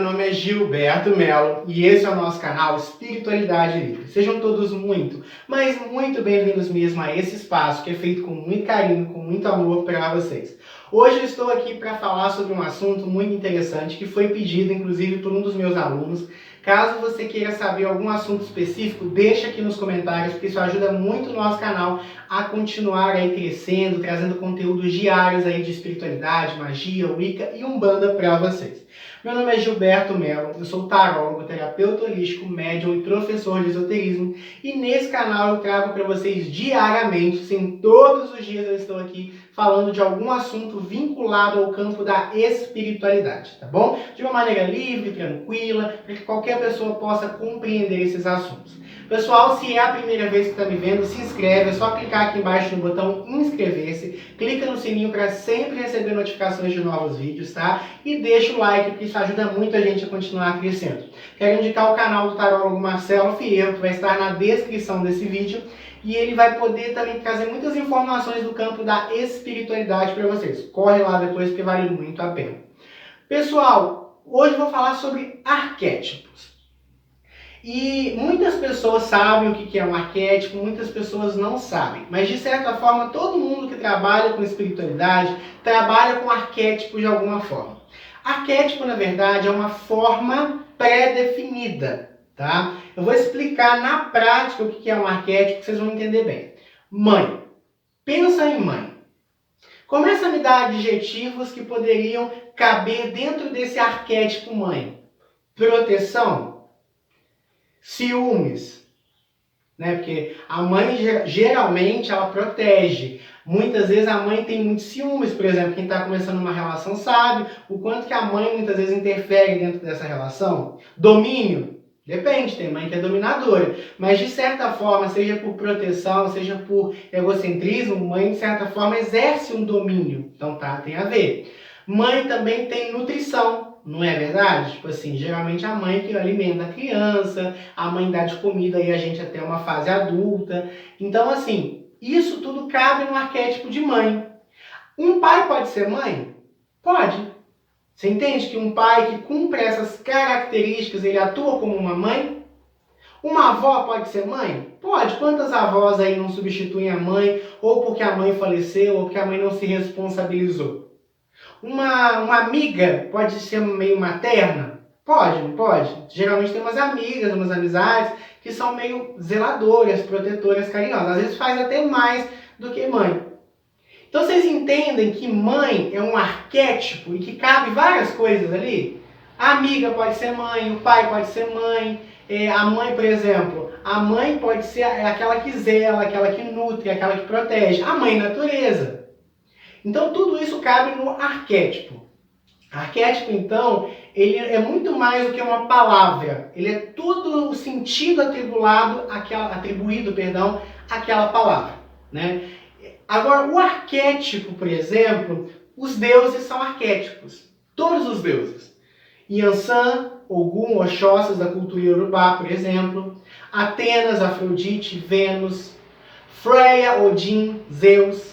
meu nome é Gilberto Melo e esse é o nosso canal Espiritualidade Livre. Sejam todos muito, mas muito bem-vindos mesmo a esse espaço que é feito com muito carinho, com muito amor para vocês. Hoje eu estou aqui para falar sobre um assunto muito interessante que foi pedido inclusive por um dos meus alunos. Caso você queira saber algum assunto específico, deixa aqui nos comentários, porque isso ajuda muito o nosso canal a continuar aí crescendo, trazendo conteúdos diários aí de espiritualidade, magia, Wicca e Umbanda para vocês. Meu nome é Gilberto Melo, eu sou tarólogo, terapeuta holístico, médium e professor de esoterismo, e nesse canal eu trago para vocês diariamente, sim, todos os dias eu estou aqui falando de algum assunto vinculado ao campo da espiritualidade, tá bom? De uma maneira livre, tranquila, para que qualquer pessoa possa compreender esses assuntos. Pessoal, se é a primeira vez que está me vendo, se inscreve, é só clicar aqui embaixo no botão inscrever-se, clica no sininho para sempre receber notificações de novos vídeos, tá? E deixa o like, porque isso ajuda muito a gente a continuar crescendo. Quero indicar o canal do tarólogo Marcelo Fierro, que vai estar na descrição desse vídeo, e ele vai poder também trazer muitas informações do campo da espiritualidade para vocês. Corre lá depois, porque vale muito a pena. Pessoal, hoje eu vou falar sobre arquétipos. E muitas pessoas sabem o que é um arquétipo, muitas pessoas não sabem. Mas, de certa forma, todo mundo que trabalha com espiritualidade trabalha com arquétipo de alguma forma. Arquétipo, na verdade, é uma forma pré-definida, tá? Eu vou explicar na prática o que é um arquétipo, que vocês vão entender bem. Mãe. Pensa em mãe. Começa a me dar adjetivos que poderiam caber dentro desse arquétipo mãe. Proteção. Ciúmes, né? Porque a mãe geralmente ela protege. Muitas vezes a mãe tem muitos ciúmes, por exemplo, quem está começando uma relação sabe o quanto que a mãe muitas vezes interfere dentro dessa relação. Domínio, depende, tem mãe que é dominadora, mas de certa forma, seja por proteção, seja por egocentrismo, mãe de certa forma exerce um domínio, então tá, tem a ver. Mãe também tem nutrição. Não é verdade? Tipo assim, geralmente a mãe que alimenta a criança, a mãe dá de comida aí a gente até uma fase adulta. Então, assim, isso tudo cabe no arquétipo de mãe. Um pai pode ser mãe? Pode. Você entende que um pai que cumpre essas características, ele atua como uma mãe? Uma avó pode ser mãe? Pode. Quantas avós aí não substituem a mãe, ou porque a mãe faleceu, ou porque a mãe não se responsabilizou? Uma amiga pode ser meio materna? Pode, não pode? Geralmente tem umas amigas, umas amizades que são meio zeladoras, protetoras, carinhosas. Às vezes faz até mais do que mãe. Então vocês entendem que mãe é um arquétipo e que cabe várias coisas ali? A amiga pode ser mãe, o pai pode ser mãe, a mãe, por exemplo, a mãe pode ser aquela que zela, aquela que nutre, aquela que protege. A mãe natureza. Então, tudo isso cabe no arquétipo. Arquétipo, então, ele é muito mais do que uma palavra. Ele é tudo o sentido atribuído àquela palavra, né? Agora, o arquétipo, por exemplo, os deuses são arquétipos. Todos os deuses. Yansan, Ogum, Oxóssis da cultura iorubá, por exemplo. Atenas, Afrodite, Vênus. Freia, Odin, Zeus.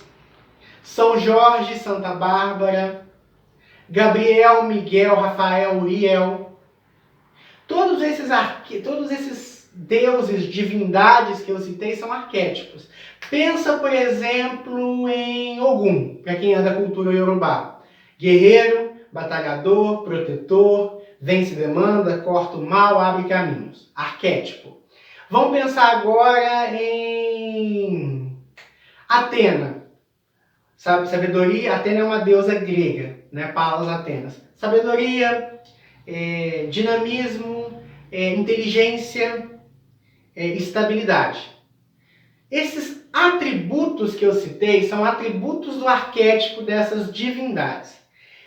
São Jorge, Santa Bárbara, Gabriel, Miguel, Rafael, Uriel. Todos esses deuses, divindades que eu citei são arquétipos. Pensa, por exemplo, em Ogum, para quem é da cultura iorubá. Guerreiro, batalhador, protetor, vence demanda, corta o mal, abre caminhos. Arquétipo. Vamos pensar agora em Atena. Sabedoria, Atena é uma deusa grega, né? Palas Atenas. Sabedoria, dinamismo, inteligência, estabilidade. Esses atributos que eu citei são atributos do arquétipo dessas divindades.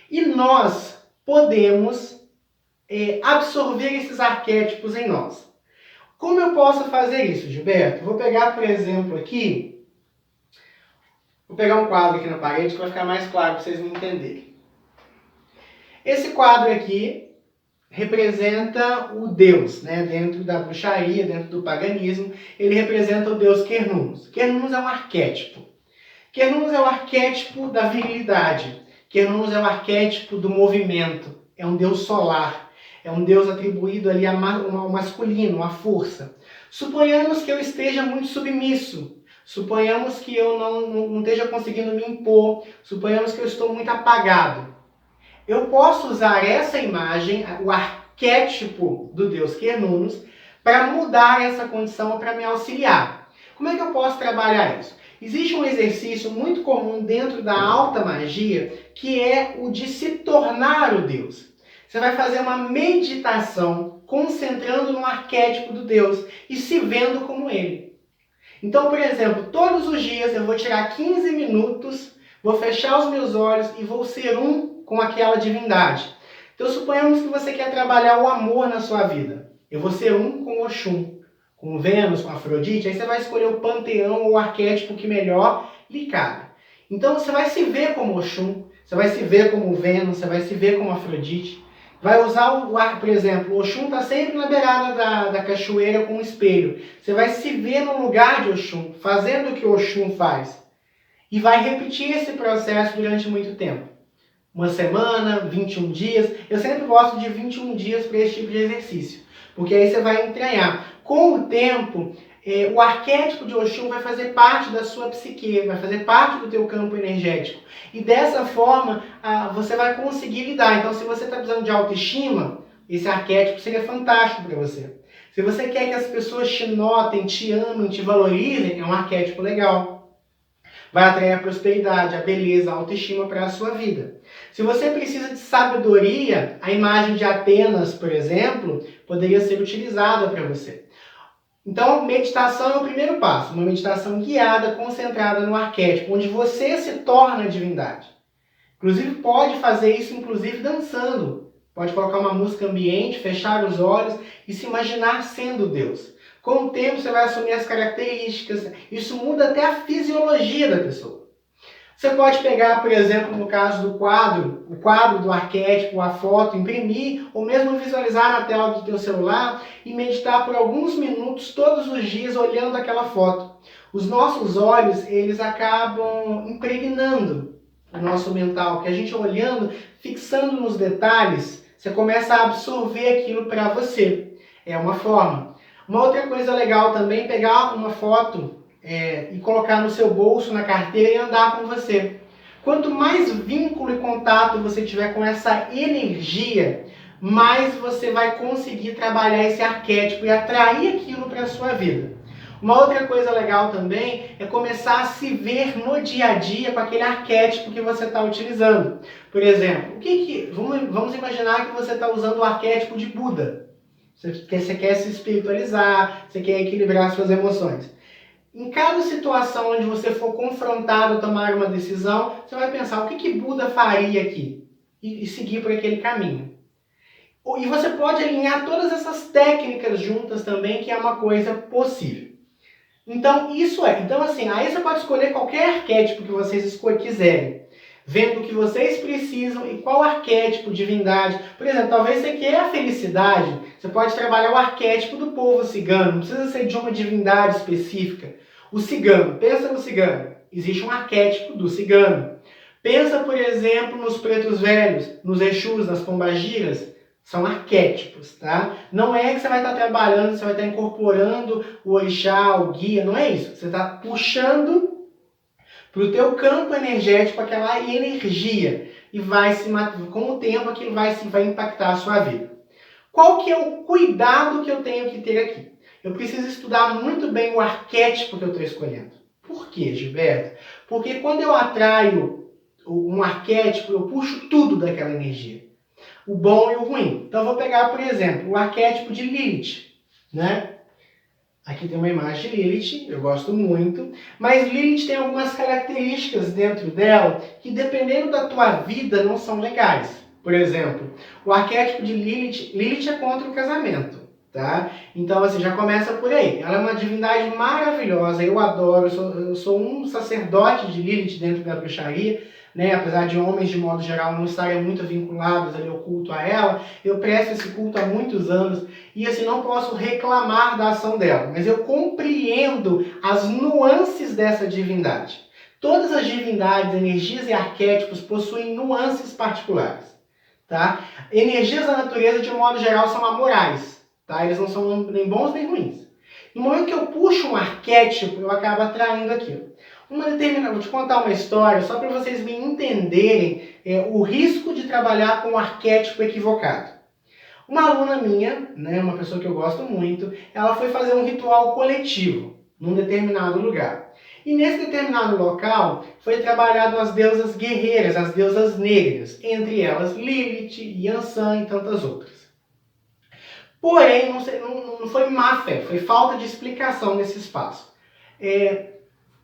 E nós podemos absorver esses arquétipos em nós. Como eu posso fazer isso, Gilberto? Vou pegar, por exemplo, aqui. Vou pegar um quadro aqui na parede que vai ficar mais claro para vocês me entenderem. Esse quadro aqui representa o Deus, né? Dentro da bruxaria, dentro do paganismo, ele representa o Deus Cernunnos. Cernunnos é um arquétipo. Cernunnos é o arquétipo da virilidade. Cernunnos é o arquétipo do movimento. É um Deus solar. É um Deus atribuído ali ao masculino, à força. Suponhamos que eu esteja muito submisso. Suponhamos que eu não esteja conseguindo me impor. Suponhamos que eu estou muito apagado. Eu posso usar essa imagem, o arquétipo do Deus Quernunnos, para mudar essa condição, para me auxiliar. Como é que eu posso trabalhar isso? Existe um exercício muito comum dentro da alta magia, que é o de se tornar o Deus. Você vai fazer uma meditação concentrando no arquétipo do Deus e se vendo como ele. Então, por exemplo, todos os dias eu vou tirar 15 minutos, vou fechar os meus olhos e vou ser um com aquela divindade. Então, suponhamos que você quer trabalhar o amor na sua vida. Eu vou ser um com Oxum, com Vênus, com Afrodite. Aí você vai escolher o panteão ou o arquétipo que melhor lhe cabe. Então, você vai se ver como Oxum, você vai se ver como Vênus, você vai se ver como Afrodite. Vai usar o ar, por exemplo, o Oxum está sempre na beirada da cachoeira com um espelho. Você vai se ver no lugar de Oxum, fazendo o que o Oxum faz. E vai repetir esse processo durante muito tempo. Uma semana, 21 dias. Eu sempre gosto de 21 dias para esse tipo de exercício. Porque aí você vai entranhar. Com o tempo, o arquétipo de Oxum vai fazer parte da sua psique, vai fazer parte do teu campo energético. E dessa forma, você vai conseguir lidar. Então, se você está precisando de autoestima, esse arquétipo seria fantástico para você. Se você quer que as pessoas te notem, te amem, te valorizem, é um arquétipo legal. Vai atrair a prosperidade, a beleza, a autoestima para a sua vida. Se você precisa de sabedoria, a imagem de Atenas, por exemplo, poderia ser utilizada para você. Então, meditação é o primeiro passo. Uma meditação guiada, concentrada no arquétipo, onde você se torna a divindade. Inclusive, pode fazer isso, inclusive, dançando. Pode colocar uma música ambiente, fechar os olhos e se imaginar sendo Deus. Com o tempo, você vai assumir as características. Isso muda até a fisiologia da pessoa. Você pode pegar, por exemplo, no caso do quadro, o quadro do arquétipo, a foto, imprimir, ou mesmo visualizar na tela do teu celular e meditar por alguns minutos todos os dias olhando aquela foto. Os nossos olhos, eles acabam impregnando o nosso mental, que a gente olhando, fixando nos detalhes, você começa a absorver aquilo para você. É uma forma. Uma outra coisa legal também é pegar uma foto e colocar no seu bolso, na carteira e andar com você. Quanto mais vínculo e contato você tiver com essa energia, mais você vai conseguir trabalhar esse arquétipo e atrair aquilo para a sua vida. Uma outra coisa legal também é começar a se ver no dia a dia com aquele arquétipo que você está utilizando. Por exemplo, vamos imaginar que você está usando o arquétipo de Buda. Você quer se espiritualizar, você quer equilibrar suas emoções. Em cada situação onde você for confrontado a tomar uma decisão, você vai pensar, o que Buda faria aqui? E seguir por aquele caminho. E você pode alinhar todas essas técnicas juntas também, que é uma coisa possível. Então, aí você pode escolher qualquer arquétipo que vocês quiserem. Vendo o que vocês precisam e qual arquétipo, divindade. Por exemplo, talvez você queira a felicidade, você pode trabalhar o arquétipo do povo cigano, não precisa ser de uma divindade específica. O cigano, pensa no cigano, existe um arquétipo do cigano. Pensa, por exemplo, nos pretos velhos, nos Exus, nas pombagiras, são arquétipos, tá? Não é que você vai estar trabalhando, você vai estar incorporando o orixá, o guia, não é isso. Você está puxando para o teu campo energético aquela energia e com o tempo aquilo vai impactar a sua vida. Qual que é o cuidado que eu tenho que ter aqui? Eu preciso estudar muito bem o arquétipo que eu estou escolhendo. Por quê, Gilberto? Porque quando eu atraio um arquétipo, eu puxo tudo daquela energia. O bom e o ruim. Então eu vou pegar, por exemplo, o arquétipo de Lilith, né? Aqui tem uma imagem de Lilith, eu gosto muito, mas Lilith tem algumas características dentro dela que, dependendo da tua vida, não são legais. Por exemplo, o arquétipo de Lilith é contra o casamento, tá? Então, assim, já começa por aí. Ela é uma divindade maravilhosa, eu adoro, eu sou um sacerdote de Lilith dentro da bruxaria, né? Apesar de homens, de modo geral, não estarem muito vinculados ali ao culto a ela, eu presto esse culto há muitos anos e assim não posso reclamar da ação dela, mas eu compreendo as nuances dessa divindade. Todas as divindades, energias e arquétipos possuem nuances particulares. tá? Energias da natureza, de modo geral, são amorais, tá? Eles não são nem bons nem ruins. No momento que eu puxo um arquétipo, eu acabo atraindo aquilo. Vou te contar uma história, só para vocês me entenderem o risco de trabalhar com um arquétipo equivocado. Uma aluna minha, né, uma pessoa que eu gosto muito, ela foi fazer um ritual coletivo num determinado lugar. E nesse determinado local foi trabalhado as deusas guerreiras, as deusas negras, entre elas Lilith, Yansan e tantas outras. Porém, não foi má fé, foi falta de explicação nesse espaço.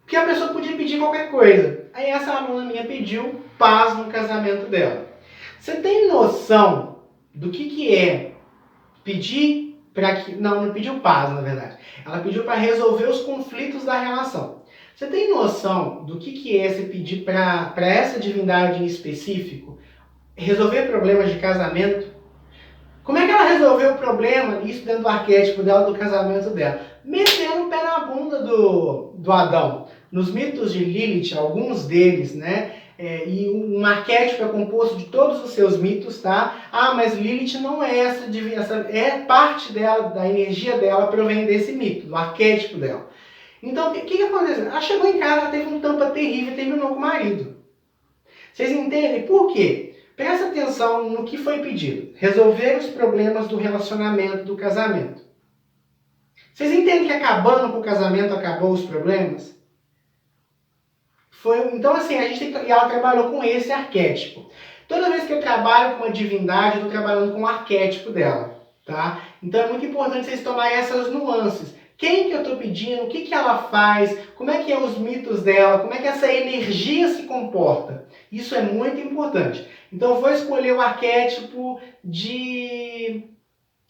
Porque a pessoa podia pedir qualquer coisa. Aí essa aluna minha pediu paz no casamento dela. Você tem noção do que é pedir para que... Não pediu paz, na verdade. Ela pediu para resolver os conflitos da relação. Você tem noção do que é você pedir para essa divindade em específico resolver problemas de casamento? Como é que ela resolveu o problema, isso dentro do arquétipo dela, do casamento dela? Metendo o pé na bunda do Adão. Nos mitos de Lilith, alguns deles, né? E um arquétipo é composto de todos os seus mitos, tá? Ah, mas Lilith não é essa parte dela, da energia dela provém desse mito, do arquétipo dela. Então, o que aconteceu? Ela chegou em casa, ela teve um tampa terrível e terminou com o marido. Vocês entendem por quê? Presta atenção no que foi pedido. Resolver os problemas do relacionamento, do casamento. Vocês entendem que acabando com o casamento, acabou os problemas? Então, assim, e ela trabalhou com esse arquétipo. Toda vez que eu trabalho com uma divindade, eu estou trabalhando com o arquétipo dela, tá? Então, é muito importante vocês tomarem essas nuances. Quem que eu estou pedindo, o que ela faz, como é que é os mitos dela, como é que essa energia se comporta. Isso é muito importante. Então, eu vou escolher o arquétipo de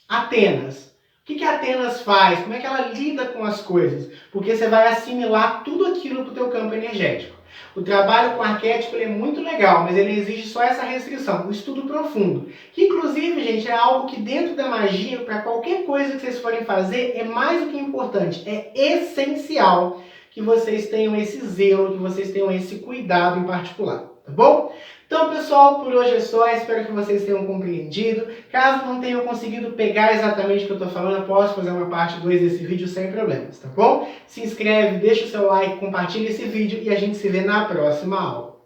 Atenas. O que Atenas faz? Como é que ela lida com as coisas? Porque você vai assimilar tudo aquilo para o teu campo energético. O trabalho com arquétipo é muito legal, mas ele exige só essa restrição, um estudo profundo. Que inclusive, gente, é algo que dentro da magia, para qualquer coisa que vocês forem fazer, é mais do que importante, é essencial que vocês tenham esse zelo, que vocês tenham esse cuidado em particular, tá bom? Então, pessoal, por hoje é só. Espero que vocês tenham compreendido. Caso não tenham conseguido pegar exatamente o que eu estou falando, eu posso fazer uma parte 2 desse vídeo sem problemas, tá bom? Se inscreve, deixa o seu like, compartilha esse vídeo e a gente se vê na próxima aula.